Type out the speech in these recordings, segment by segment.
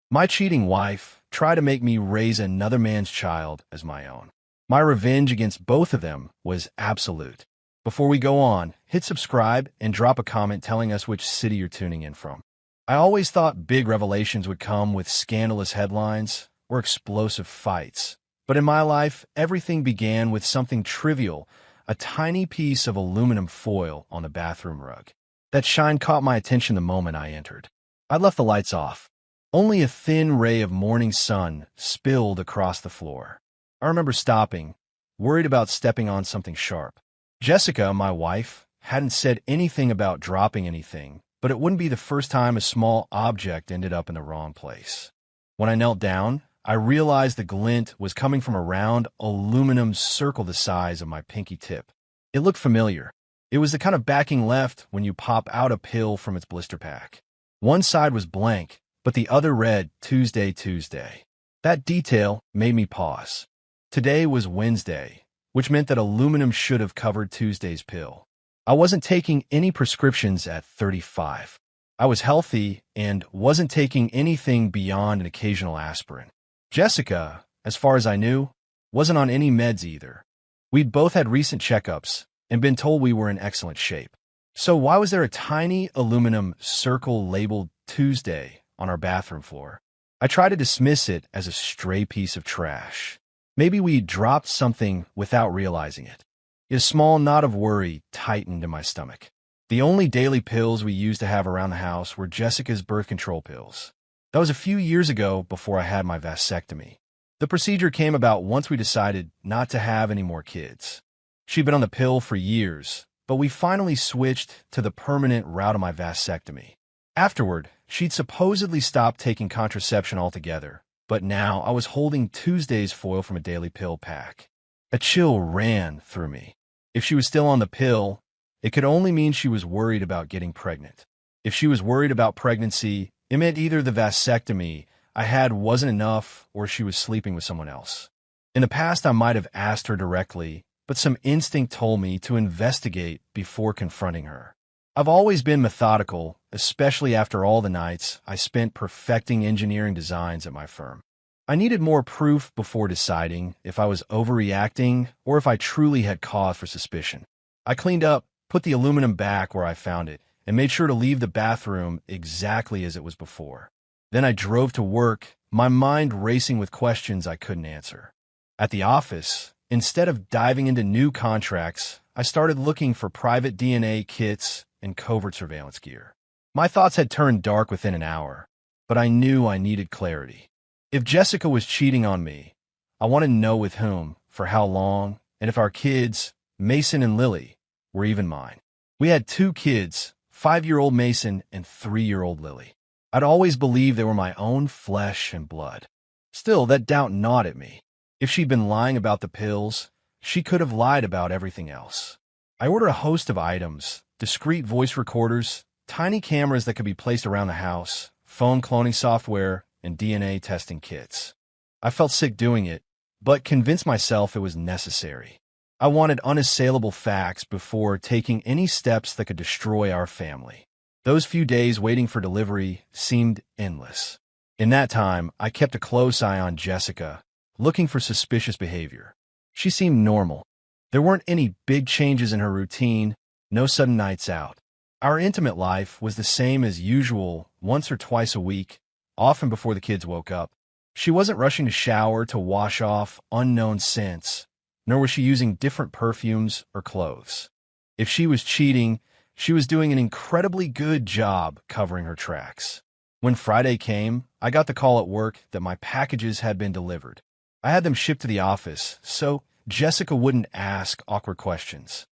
My cheating wife tried to make me raise another man's child as my own. My revenge against both of them was absolute. Before we go on, hit subscribe and drop a comment telling us which city you're tuning in from. I always thought big revelations would come with scandalous headlines or explosive fights. But in my life, everything began with something trivial, a tiny piece of aluminum foil on the bathroom rug. That shine caught my attention the moment I entered. I left the lights off. Only a thin ray of morning sun spilled across the floor. I remember stopping, worried about stepping on something sharp. Jessica, my wife, hadn't said anything about dropping anything, but it wouldn't be the first time a small object ended up in the wrong place. When I knelt down, I realized the glint was coming from a round aluminum circle the size of my pinky tip. It looked familiar. It was the kind of backing left when you pop out a pill from its blister pack. One side was blank, but the other read, Tuesday, Tuesday. That detail made me pause. Today was Wednesday, which meant that aluminum should have covered Tuesday's pill. I wasn't taking any prescriptions at 35. I was healthy and wasn't taking anything beyond an occasional aspirin. Jessica, as far as I knew, wasn't on any meds either. We'd both had recent checkups and been told we were in excellent shape. So why was there a tiny aluminum circle labeled Tuesday on our bathroom floor? I tried to dismiss it as a stray piece of trash. Maybe we dropped something without realizing it. A small knot of worry tightened in my stomach. The only daily pills we used to have around the house were Jessica's birth control pills. That was a few years ago before I had my vasectomy. The procedure came about once we decided not to have any more kids. She'd been on the pill for years, but we finally switched to the permanent route of my vasectomy. Afterward, she'd supposedly stopped taking contraception altogether, but now I was holding Tuesday's foil from a daily pill pack. A chill ran through me. If she was still on the pill, it could only mean she was worried about getting pregnant. If she was worried about pregnancy, it meant either the vasectomy I had wasn't enough or she was sleeping with someone else. In the past, I might have asked her directly, but some instinct told me to investigate before confronting her. I've always been methodical, especially after all the nights I spent perfecting engineering designs at my firm. I needed more proof before deciding if I was overreacting or if I truly had cause for suspicion. I cleaned up, put the aluminum back where I found it, and made sure to leave the bathroom exactly as it was before. Then I drove to work, my mind racing with questions I couldn't answer. At the office, instead of diving into new contracts, I started looking for private DNA kits and covert surveillance gear. My thoughts had turned dark within an hour, but I knew I needed clarity. If Jessica was cheating on me, I wanted to know with whom, for how long, and if our kids, Mason and Lily, were even mine. We had 2 kids, 5-year-old Mason and 3-year-old Lily. I'd always believed they were my own flesh and blood. Still, that doubt gnawed at me. If she'd been lying about the pills, she could have lied about everything else. I ordered a host of items, discreet voice recorders, tiny cameras that could be placed around the house, phone cloning software, and DNA testing kits. I felt sick doing it, but convinced myself it was necessary. I wanted unassailable facts before taking any steps that could destroy our family. Those few days waiting for delivery seemed endless. In that time, I kept a close eye on Jessica, looking for suspicious behavior. She seemed normal. There weren't any big changes in her routine, no sudden nights out. Our intimate life was the same as usual, once or twice a week, often before the kids woke up. She wasn't rushing to shower to wash off unknown scents, nor was she using different perfumes or clothes. If she was cheating, she was doing an incredibly good job covering her tracks. When Friday came, I got the call at work that my packages had been delivered. I had them shipped to the office, so Jessica wouldn't ask awkward questions.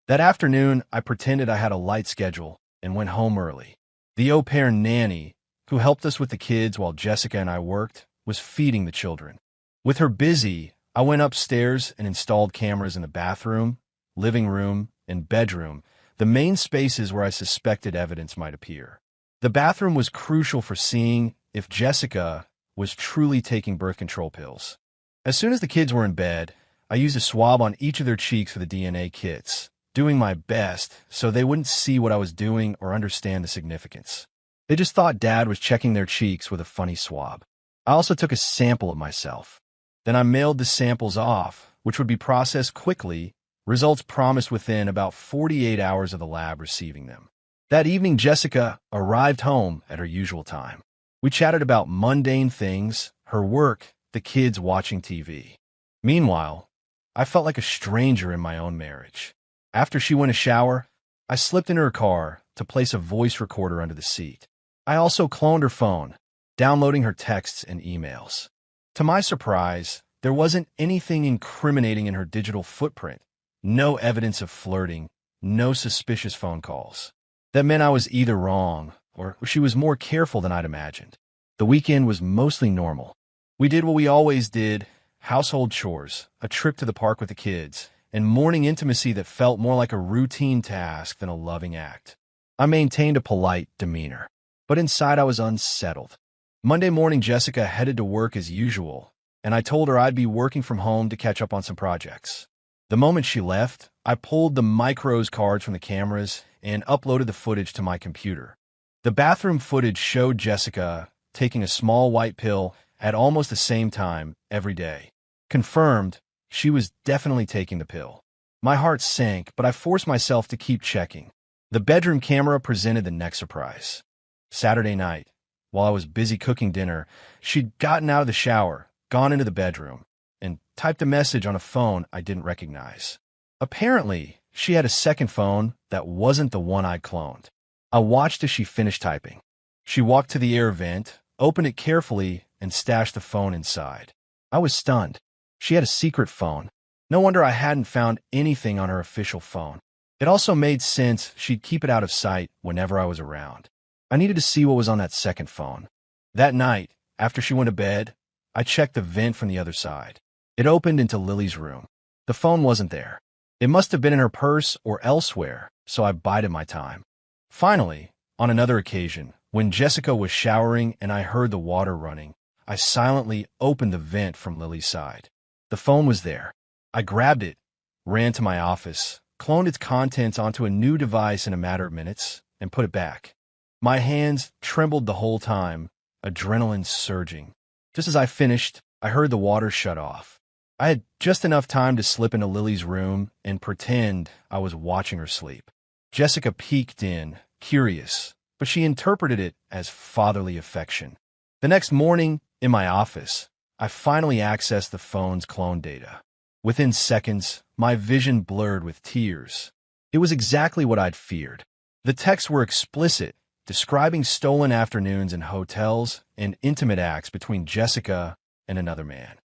That afternoon, I pretended I had a light schedule and went home early. The au pair nanny, who helped us with the kids while Jessica and I worked, was feeding the children. With her busy, I went upstairs and installed cameras in the bathroom, living room, and bedroom, the main spaces where I suspected evidence might appear. The bathroom was crucial for seeing if Jessica was truly taking birth control pills. As soon as the kids were in bed, I used a swab on each of their cheeks for the DNA kits, doing my best so they wouldn't see what I was doing or understand the significance. They just thought Dad was checking their cheeks with a funny swab. I also took a sample of myself. Then I mailed the samples off, which would be processed quickly, results promised within about 48 hours of the lab receiving them. That evening, Jessica arrived home at her usual time. We chatted about mundane things, her work, the kids watching TV. Meanwhile, I felt like a stranger in my own marriage. After she went to shower, I slipped into her car to place a voice recorder under the seat. I also cloned her phone, downloading her texts and emails. To my surprise, there wasn't anything incriminating in her digital footprint. No evidence of flirting, no suspicious phone calls. That meant I was either wrong, or she was more careful than I'd imagined. The weekend was mostly normal. We did what we always did: household chores, a trip to the park with the kids, and morning intimacy that felt more like a routine task than a loving act. I maintained a polite demeanor, but inside I was unsettled. Monday morning, Jessica headed to work as usual, and I told her I'd be working from home to catch up on some projects. The moment she left, I pulled the micros cards from the cameras and uploaded the footage to my computer. The bathroom footage showed Jessica taking a small white pill at almost the same time every day. Confirmed, she was definitely taking the pill. My heart sank, but I forced myself to keep checking. The bedroom camera presented the next surprise. Saturday night, while I was busy cooking dinner, she'd gotten out of the shower, gone into the bedroom, and typed a message on a phone I didn't recognize. Apparently, she had a second phone that wasn't the one I'd cloned. I watched as she finished typing. She walked to the air vent, opened it carefully, and stashed the phone inside. I was stunned. She had a secret phone. No wonder I hadn't found anything on her official phone. It also made sense she'd keep it out of sight whenever I was around. I needed to see what was on that second phone. That night, after she went to bed, I checked the vent from the other side. It opened into Lily's room. The phone wasn't there. It must have been in her purse or elsewhere, so I bided my time. Finally, on another occasion, when Jessica was showering and I heard the water running, I silently opened the vent from Lily's side. The phone was there. I grabbed it, ran to my office, cloned its contents onto a new device in a matter of minutes, and put it back. My hands trembled the whole time, adrenaline surging. Just as I finished, I heard the water shut off. I had just enough time to slip into Lily's room and pretend I was watching her sleep. Jessica peeked in, curious, but she interpreted it as fatherly affection. The next morning, in my office, I finally accessed the phone's clone data. Within seconds, my vision blurred with tears. It was exactly what I'd feared. The texts were explicit, describing stolen afternoons in hotels and intimate acts between Jessica and another man.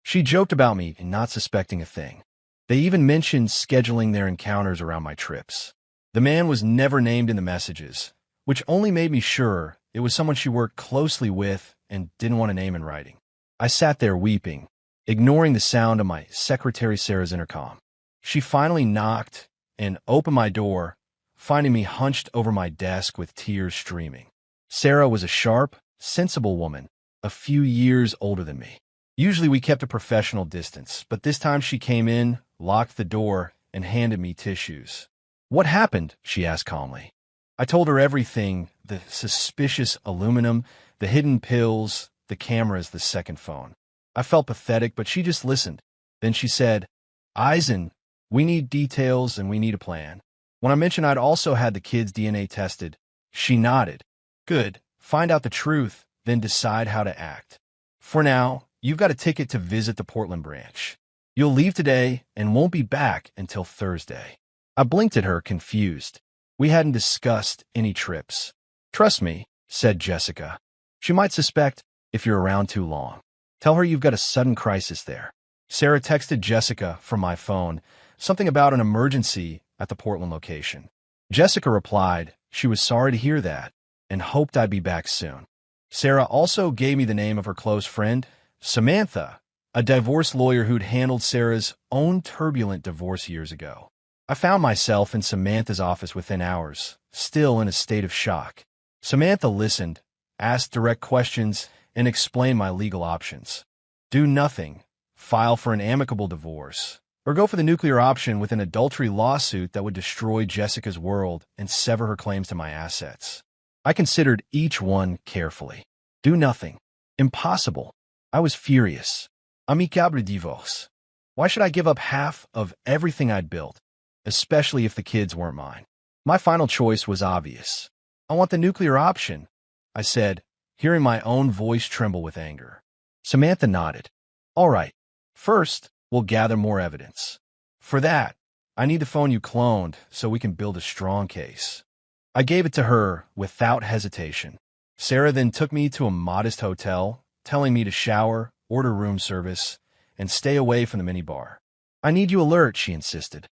She joked about me not suspecting a thing. They even mentioned scheduling their encounters around my trips. The man was never named in the messages, which only made me sure it was someone she worked closely with and didn't want to name in writing. I sat there weeping, ignoring the sound of my secretary Sarah's intercom. She finally knocked and opened my door, finding me hunched over my desk with tears streaming. Sarah was a sharp, sensible woman, a few years older than me. Usually we kept a professional distance, but this time she came in, locked the door, and handed me tissues. "What happened?" she asked calmly. I told her everything: the suspicious aluminum, the hidden pills, the cameras, the second phone. I felt pathetic, but she just listened. Then she said, "Eisen, we need details and we need a plan." When I mentioned I'd also had the kids' DNA tested, she nodded. "Good. Find out the truth, then decide how to act. For now, you've got a ticket to visit the Portland branch. You'll leave today and won't be back until Thursday." I blinked at her, confused. We hadn't discussed any trips. "Trust me," said Jessica. "She might suspect if you're around too long. Tell her you've got a sudden crisis there." Sarah texted Jessica from my phone, something about an emergency at the Portland location. Jessica replied she was sorry to hear that and hoped I'd be back soon. Sarah also gave me the name of her close friend, Samantha, a divorce lawyer who'd handled Sarah's own turbulent divorce years ago. I found myself in Samantha's office within hours, still in a state of shock. Samantha listened, asked direct questions, and explained my legal options. Do nothing, file for an amicable divorce, or go for the nuclear option with an adultery lawsuit that would destroy Jessica's world and sever her claims to my assets. I considered each one carefully. Do nothing. Impossible. I was furious. Amicable divorce. Why should I give up half of everything I'd built, especially if the kids weren't mine? My final choice was obvious. I want the nuclear option, I said, hearing my own voice tremble with anger. Samantha nodded. All right. First, we'll gather more evidence. For that, I need the phone you cloned so we can build a strong case. I gave it to her without hesitation. Sarah then took me to a modest hotel, telling me to shower, order room service, and stay away from the minibar. I need you alert, she insisted.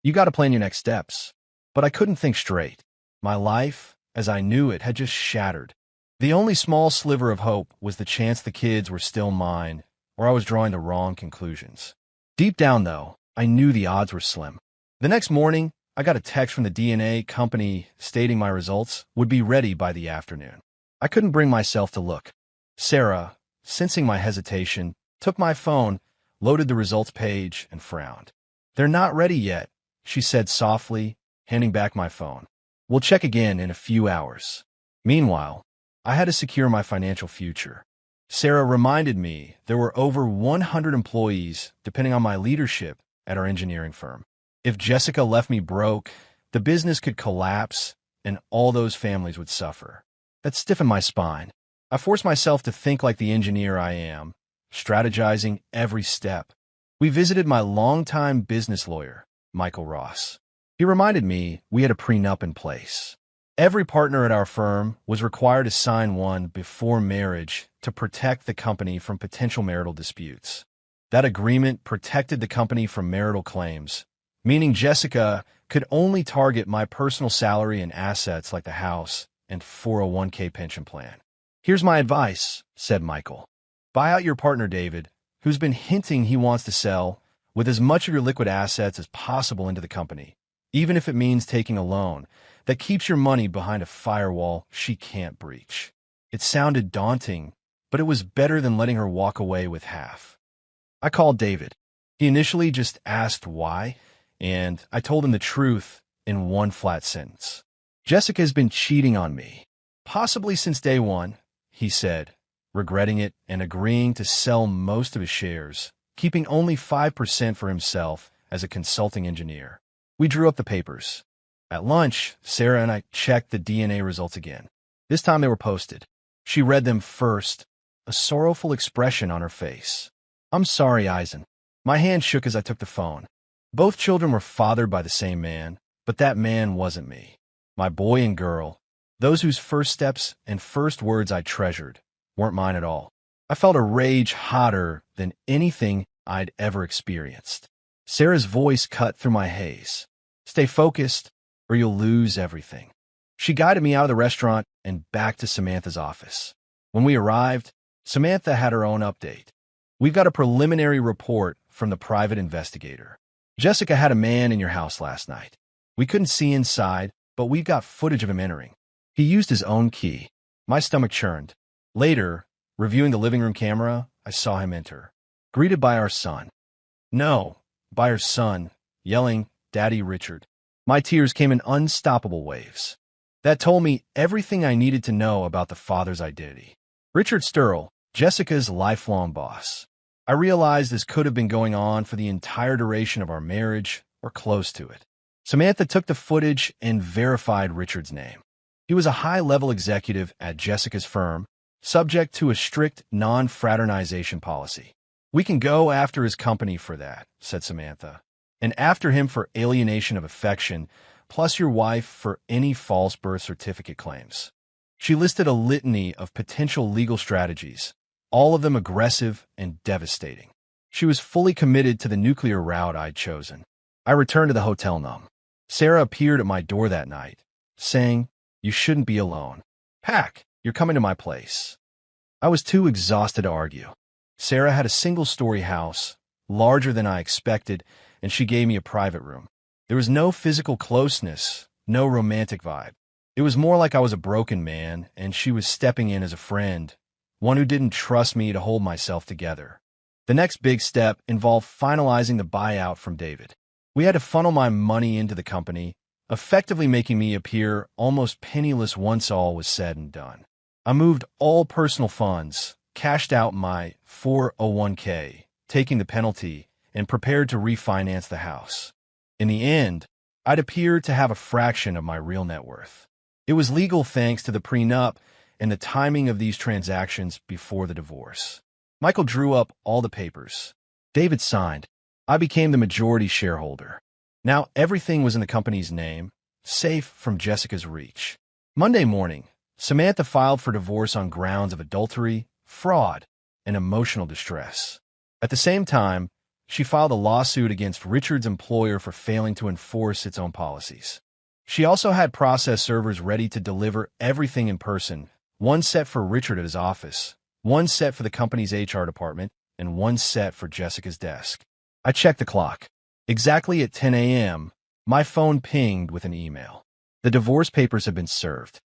You got to plan your next steps. But I couldn't think straight. My life, as I knew it, had just shattered. The only small sliver of hope was the chance the kids were still mine, or I was drawing the wrong conclusions. Deep down, though, I knew the odds were slim. The next morning, I got a text from the DNA company stating my results would be ready by the afternoon. I couldn't bring myself to look. Sarah, sensing my hesitation, took my phone, loaded the results page, and frowned. They're not ready yet, she said softly, handing back my phone. We'll check again in a few hours. Meanwhile, I had to secure my financial future. Sarah reminded me there were over 100 employees depending on my leadership at our engineering firm. If Jessica left me broke, the business could collapse and all those families would suffer. That stiffened my spine. I forced myself to think like the engineer I am, strategizing every step. We visited my longtime business lawyer, Michael Ross. He reminded me we had a prenup in place. Every partner at our firm was required to sign one before marriage to protect the company from potential marital disputes. That agreement protected the company from marital claims, meaning Jessica could only target my personal salary and assets like the house and 401k pension plan. Here's my advice, said Michael. Buy out your partner, David, who's been hinting he wants to sell, with as much of your liquid assets as possible into the company, even if it means taking a loan that keeps your money behind a firewall she can't breach. It sounded daunting, but it was better than letting her walk away with half. I called David. He initially just asked why, and I told him the truth in one flat sentence. Jessica's been cheating on me, possibly since day one, he said, regretting it and agreeing to sell most of his shares, keeping only 5% for himself as a consulting engineer. We drew up the papers. At lunch, Sarah and I checked the DNA results again. This time they were posted. She read them first, a sorrowful expression on her face. I'm sorry, Eisen. My hand shook as I took the phone. Both children were fathered by the same man, but that man wasn't me. My boy and girl, those whose first steps and first words I treasured, weren't mine at all. I felt a rage hotter than anything I'd ever experienced. Sarah's voice cut through my haze. Stay focused, or you'll lose everything. She guided me out of the restaurant and back to Samantha's office. When we arrived, Samantha had her own update. We've got a preliminary report from the private investigator. Jessica had a man in your house last night. We couldn't see inside, but we've got footage of him entering. He used his own key. My stomach churned. Later, reviewing the living room camera, I saw him enter, greeted by our son. No, by her son, yelling, Daddy Richard. My tears came in unstoppable waves. That told me everything I needed to know about the father's identity. Richard Sturl, Jessica's lifelong boss. I realized this could have been going on for the entire duration of our marriage, or close to it. Samantha took the footage and verified Richard's name. He was a high-level executive at Jessica's firm, subject to a strict non-fraternization policy. We can go after his company for that, said Samantha, and after him for alienation of affection, plus your wife for any false birth certificate claims. She listed a litany of potential legal strategies, all of them aggressive and devastating. She was fully committed to the nuclear route I'd chosen. I returned to the hotel numb. Sarah appeared at my door that night, saying, You shouldn't be alone. Pack, you're coming to my place. I was too exhausted to argue. Sarah had a single-story house, larger than I expected, and she gave me a private room. There was no physical closeness, no romantic vibe. It was more like I was a broken man, and she was stepping in as a friend, one who didn't trust me to hold myself together. The next big step involved finalizing the buyout from David. We had to funnel my money into the company, effectively making me appear almost penniless once all was said and done. I moved all personal funds, cashed out my 401k, taking the penalty, and prepared to refinance the house. In the end, I'd appeared to have a fraction of my real net worth. It was legal thanks to the prenup and the timing of these transactions before the divorce. Michael drew up all the papers. David signed. I became the majority shareholder. Now everything was in the company's name, safe from Jessica's reach. Monday morning, Samantha filed for divorce on grounds of adultery, fraud, and emotional distress. At the same time, she filed a lawsuit against Richard's employer for failing to enforce its own policies. She also had process servers ready to deliver everything in person, one set for Richard at his office, one set for the company's HR department, and one set for Jessica's desk. I checked the clock. Exactly at 10 a.m., my phone pinged with an email. The divorce papers had been served.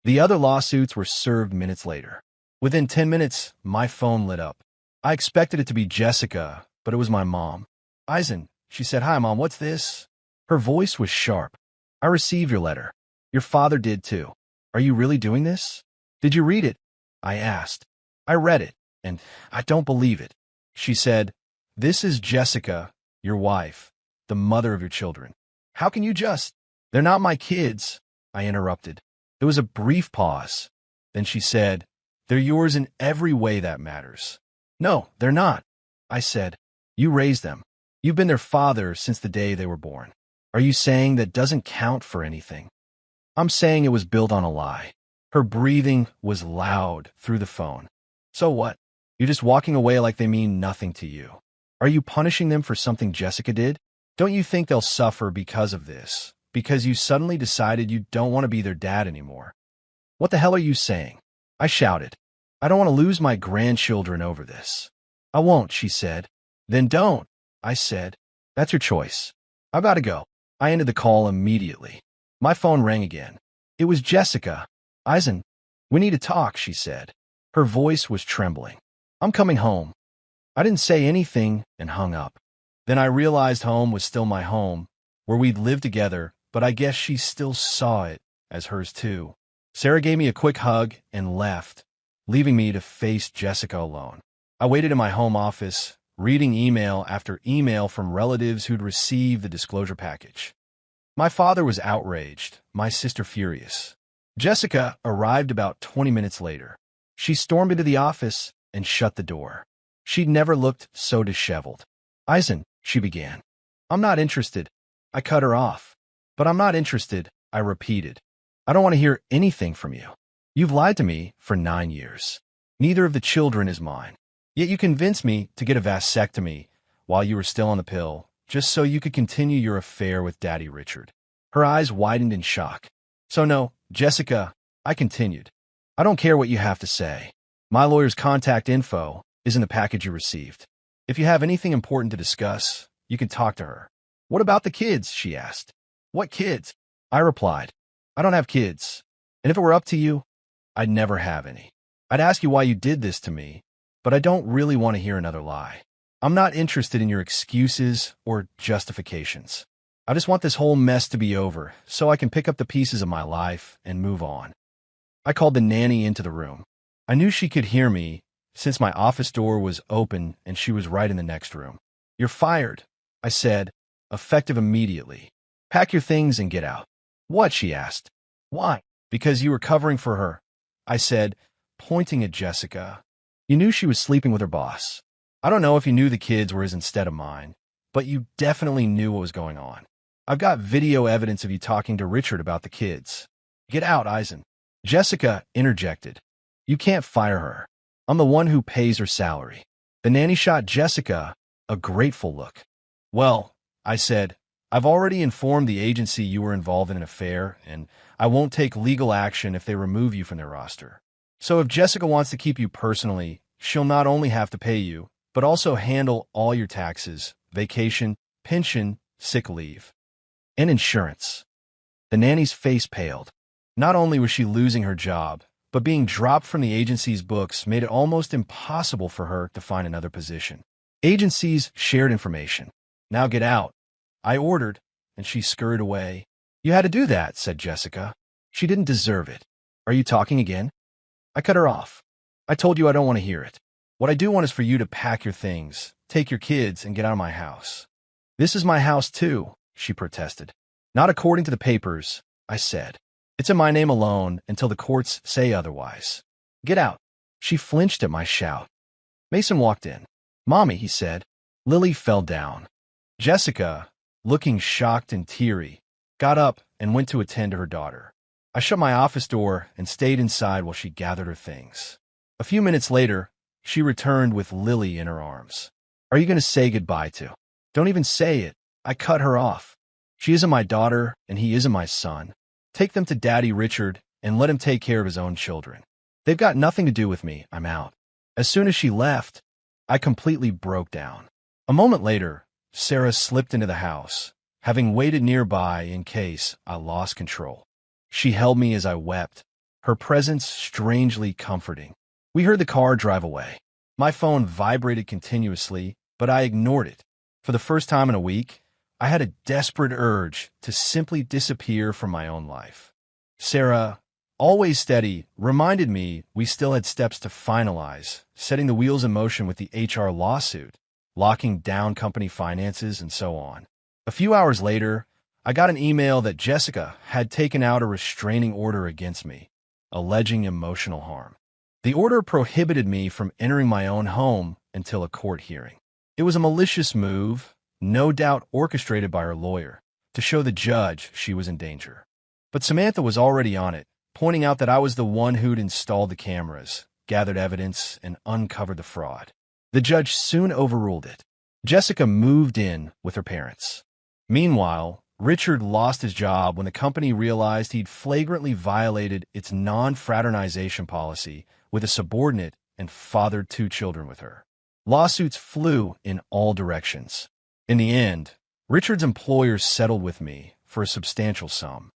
The other lawsuits were served minutes later. Within 10 minutes, my phone lit up. I expected it to be Jessica, but it was my mom. Eisen, she said, "Hi, Mom, what's this?" Her voice was sharp. "I received your letter. Your father did too. Are you really doing this?" "Did you read it?" I asked. "I read it, and I don't believe it." She said, "This is Jessica, your wife, the mother of your children. How can you just—" "They're not my kids," I interrupted. There was a brief pause. Then she said, "They're yours in every way that matters." "No, they're not," I said. "You raised them. You've been their father since the day they were born. Are you saying that doesn't count for anything?" "I'm saying it was built on a lie." Her breathing was loud through the phone. "So what? You're just walking away like they mean nothing to you. Are you punishing them for something Jessica did? Don't you think they'll suffer because of this? Because you suddenly decided you don't want to be their dad anymore?" "What the hell are you saying?" I shouted. "I don't want to lose my grandchildren over this." "I won't," she said. "Then don't," I said. "That's your choice. I've got to go." I ended the call immediately. My phone rang again. It was Jessica. "Eisen, we need to talk," she said. Her voice was trembling. "I'm coming home." I didn't say anything and hung up. Then I realized home was still my home, where we'd lived together, but I guess she still saw it as hers too. Sarah gave me a quick hug and left, leaving me to face Jessica alone. I waited in my home office, reading email after email from relatives who'd received the disclosure package. My father was outraged, my sister furious. Jessica arrived about 20 minutes later. She stormed into the office and shut the door. She'd never looked so disheveled. "Eisen," she began. "I'm not interested." I cut her off. "But I'm not interested," I repeated. "I don't want to hear anything from you. You've lied to me for 9 years. Neither of the children is mine. Yet you convinced me to get a vasectomy while you were still on the pill, just so you could continue your affair with Daddy Richard." Her eyes widened in shock. "So no, Jessica," I continued. "I don't care what you have to say. My lawyer's contact info is in the package you received. If you have anything important to discuss, you can talk to her." "What about the kids?" she asked. "What kids?" I replied. "I don't have kids. And if it were up to you, I'd never have any. I'd ask you why you did this to me, but I don't really want to hear another lie. I'm not interested in your excuses or justifications. I just want this whole mess to be over so I can pick up the pieces of my life and move on." I called the nanny into the room. I knew she could hear me since my office door was open and she was right in the next room. "You're fired," I said, effective immediately. "Pack your things and get out." "What?" she asked. "Why?" "Because you were covering for her," I said, pointing at Jessica. "You knew she was sleeping with her boss. I don't know if you knew the kids were his instead of mine, but you definitely knew what was going on. I've got video evidence of you talking to Richard about the kids." "Get out, Eisen." Jessica interjected. "You can't fire her. I'm the one who pays her salary." The nanny shot Jessica a grateful look. "Well," I said, "I've already informed the agency you were involved in an affair, and I won't take legal action if they remove you from their roster. So if Jessica wants to keep you personally, she'll not only have to pay you, but also handle all your taxes, vacation, pension, sick leave, and insurance." The nanny's face paled. Not only was she losing her job, but being dropped from the agency's books made it almost impossible for her to find another position. Agencies shared information. "Now get out," I ordered, and she scurried away. "You had to do that," said Jessica. "She didn't deserve it. Are you talking again?" I cut her off. I told you I don't want to hear it. What I do want is for you to pack your things, take your kids, and get out of my house. This is my house too, she protested. Not according to the papers, I said. It's in my name alone until the courts say otherwise. Get out. She flinched at my shout. Mason walked in. Mommy, he said. Lily fell down. Jessica, looking shocked and teary, got up and went to attend to her daughter. I shut my office door and stayed inside while she gathered her things. A few minutes later, she returned with Lily in her arms. Are you going to say goodbye to? Don't even say it. I cut her off. She isn't my daughter, and he isn't my son. Take them to Daddy Richard and let him take care of his own children. They've got nothing to do with me. I'm out. As soon as she left, I completely broke down. A moment later, Sarah slipped into the house, having waited nearby in case I lost control. She held me as I wept, her presence strangely comforting. We heard the car drive away. My phone vibrated continuously, but I ignored it. For the first time in a week, I had a desperate urge to simply disappear from my own life. Sarah, always steady, reminded me we still had steps to finalize, setting the wheels in motion with the HR lawsuit, locking down company finances, and so on. A few hours later, I got an email that Jessica had taken out a restraining order against me, alleging emotional harm. The order prohibited me from entering my own home until a court hearing. It was a malicious move, no doubt orchestrated by her lawyer, to show the judge she was in danger. But Samantha was already on it, pointing out that I was the one who'd installed the cameras, gathered evidence, and uncovered the fraud. The judge soon overruled it. Jessica moved in with her parents. Meanwhile, Richard lost his job when the company realized he'd flagrantly violated its non-fraternization policy with a subordinate and fathered 2 children with her. Lawsuits flew in all directions. In the end, Richard's employers settled with me for a substantial sum.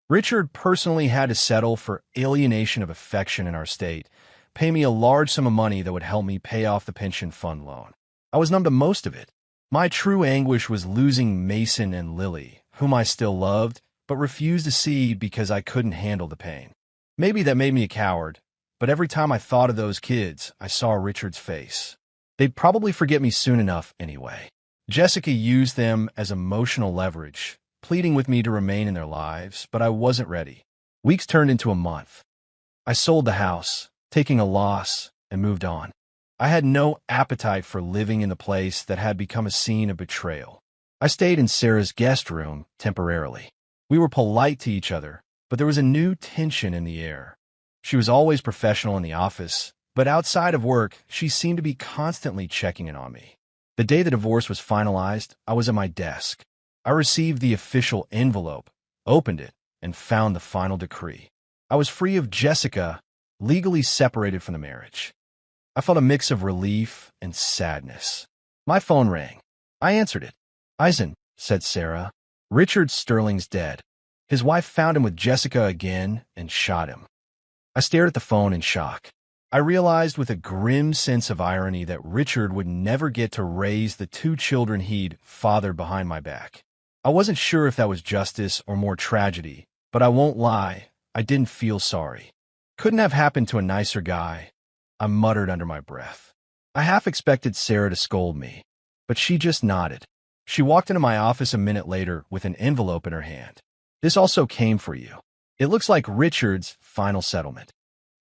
Richard personally had to settle for alienation of affection in our state, pay me a large sum of money that would help me pay off the pension fund loan. I was numb to most of it. My true anguish was losing Mason and Lily, whom I still loved, but refused to see because I couldn't handle the pain. Maybe that made me a coward, but every time I thought of those kids, I saw Richard's face. They'd probably forget me soon enough anyway. Jessica used them as emotional leverage, pleading with me to remain in their lives, but I wasn't ready. Weeks turned into a month. I sold the house, taking a loss, and moved on. I had no appetite for living in the place that had become a scene of betrayal. I stayed in Sarah's guest room temporarily. We were polite to each other, but there was a new tension in the air. She was always professional in the office, but outside of work, she seemed to be constantly checking in on me. The day the divorce was finalized, I was at my desk. I received the official envelope, opened it, and found the final decree. I was free of Jessica, legally separated from the marriage. I felt a mix of relief and sadness. My phone rang. I answered it. Eisen, said Sarah. Richard Sterling's dead. His wife found him with Jessica again and shot him. I stared at the phone in shock. I realized with a grim sense of irony that Richard would never get to raise the 2 children he'd fathered behind my back. I wasn't sure if that was justice or more tragedy, but I won't lie, I didn't feel sorry. Couldn't have happened to a nicer guy, I muttered under my breath. I half expected Sarah to scold me, but she just nodded. She walked into my office a minute later with an envelope in her hand. This also came for you. It looks like Richard's final settlement.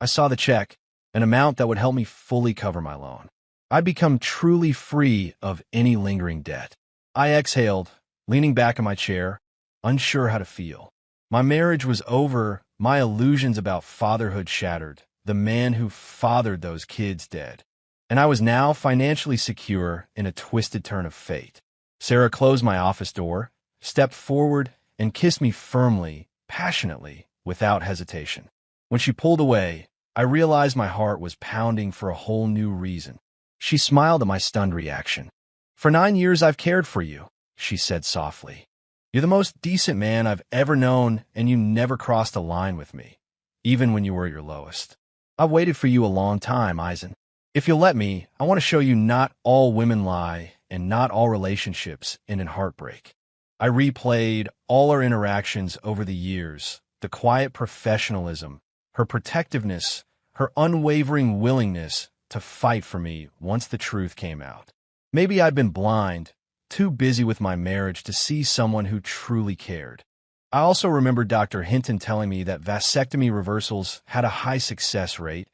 I saw the check, an amount that would help me fully cover my loan. I'd become truly free of any lingering debt. I exhaled, leaning back in my chair, unsure how to feel. My marriage was over, my illusions about fatherhood shattered, the man who fathered those kids dead. And I was now financially secure in a twisted turn of fate. Sarah closed my office door, stepped forward, and kissed me firmly, passionately, without hesitation. When she pulled away, I realized my heart was pounding for a whole new reason. She smiled at my stunned reaction. For 9 years I've cared for you, she said softly. You're the most decent man I've ever known, and you never crossed a line with me, even when you were at your lowest. I've waited for you a long time, Eisen. If you'll let me, I want to show you not all women lie, and not all relationships end in heartbreak. I replayed all our interactions over the years, the quiet professionalism, her protectiveness, her unwavering willingness to fight for me once the truth came out. Maybe I'd been blind, too busy with my marriage to see someone who truly cared. I also remember Dr. Hinton telling me that vasectomy reversals had a high success rate,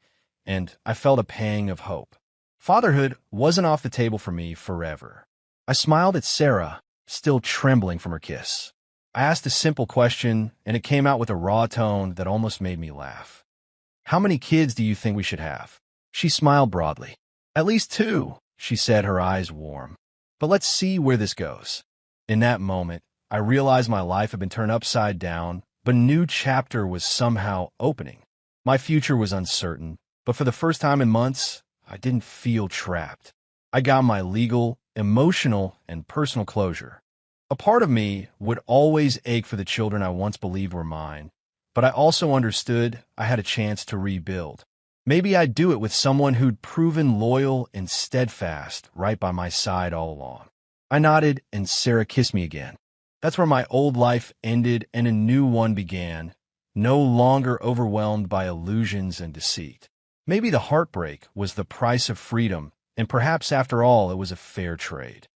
and I felt a pang of hope. Fatherhood wasn't off the table for me forever. I smiled at Sarah, still trembling from her kiss. I asked a simple question, and it came out with a raw tone that almost made me laugh. "How many kids do you think we should have?" She smiled broadly. "At least 2, she said, her eyes warm. "But let's see where this goes." In that moment, I realized my life had been turned upside down, but a new chapter was somehow opening. My future was uncertain, but for the first time in months, I didn't feel trapped. I got my legal, emotional, and personal closure. A part of me would always ache for the children I once believed were mine, but I also understood I had a chance to rebuild. Maybe I'd do it with someone who'd proven loyal and steadfast right by my side all along. I nodded, and Sarah kissed me again. That's where my old life ended and a new one began, no longer overwhelmed by illusions and deceit. Maybe the heartbreak was the price of freedom, and perhaps after all it was a fair trade.